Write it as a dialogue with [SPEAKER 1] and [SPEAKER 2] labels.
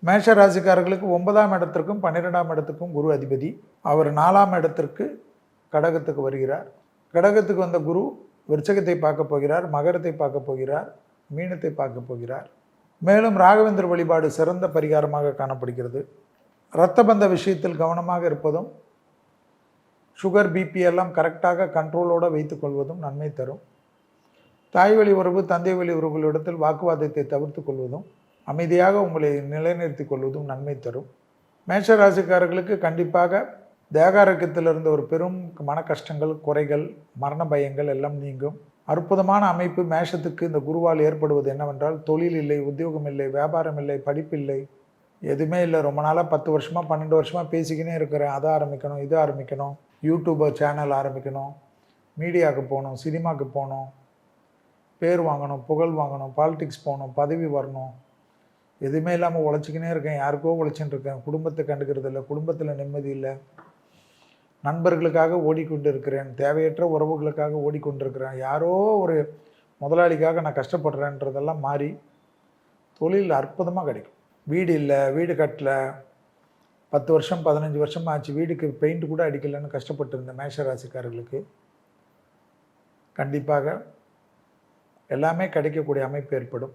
[SPEAKER 1] மேஷ ராசிக்காரர்களுக்கு 9ஆம் இடத்திற்கும் 12ஆம் இடத்துக்கும் குரு அதிபதி. அவர் 4ஆம் இடத்திற்கு கடகத்துக்கு வருகிறார். கடகத்துக்கு வந்த குரு விருச்சகத்தை பார்க்க போகிறார், மகரத்தை பார்க்க போகிறார், மீனத்தை பார்க்க போகிறார். மேலும் ராகவேந்திர வழிபாடு சிறந்த பரிகாரமாக காணப்படுகிறது. இரத்த பந்த விஷயத்தில் கவனமாக இருப்பதும், சுகர் பிபி எல்லாம் கரெக்டாக கண்ட்ரோலோடு வைத்துக் கொள்வதும் நன்மை தரும். தாய் வழி உறவு, தந்தை வழி உறவுகளிடத்தில் வாக்குவாதத்தை தவிர்த்து கொள்வதும், அமைதியாக உங்களை நிலைநிறுத்திக் கொள்வதும் நன்மை தரும். மேஷ ராசிக்காரர்களுக்கு கண்டிப்பாக தேகாரோக்கியத்தில் இருந்த ஒரு பெரும் மன கஷ்டங்கள், குறைகள், மரண பயங்கள் எல்லாம் நீங்கும். அற்புதமான அமைப்பு மேஷத்துக்கு இந்த குருவால் ஏற்படுவது என்னவென்றால், தொழில் இல்லை, உத்தியோகம் இல்லை, வியாபாரம் இல்லை, படிப்பில்லை, எதுவுமே இல்லை. ரொம்ப நாளாக 10 வருஷமாக 12 வருஷமாக பேசிக்கினே இருக்கிறேன். அதை ஆரம்பிக்கணும், இது ஆரம்பிக்கணும், யூடியூபர் சேனல் ஆரம்பிக்கணும், மீடியாவுக்கு போகணும், சினிமாவுக்கு போகணும், பேர் வாங்கணும், புகழ் வாங்கணும், பாலிடிக்ஸ் போகணும், பதவி வரணும், எதுவுமே இல்லாமல் உழைச்சிக்கினே இருக்கேன். யாருக்கோ உழைச்சின்னு இருக்கேன். குடும்பத்தை கண்டுக்கிறது இல்லை, குடும்பத்தில் நிம்மதி இல்லை, நண்பர்களுக்காக ஓடிக்கொண்டு இருக்கிறேன், தேவையற்ற உறவுகளுக்காக ஓடிக்கொண்டிருக்கிறேன், யாரோ ஒரு முதலாளிக்காக நான் கஷ்டப்படுறேன்றதெல்லாம் மாறி தொழில் அற்புதமாக கிடைக்கும். வீடு இல்லை, வீடு கட்டலை, 10 வருஷம் 15 வருஷம் ஆச்சு, வீடுக்கு பெயிண்ட் கூட அடிக்கலைன்னு கஷ்டப்பட்டு இருந்த மேஷ ராசிக்காரர்களுக்கு கண்டிப்பாக எல்லாமே கிடைக்கக்கூடிய அமைப்பு ஏற்படும்.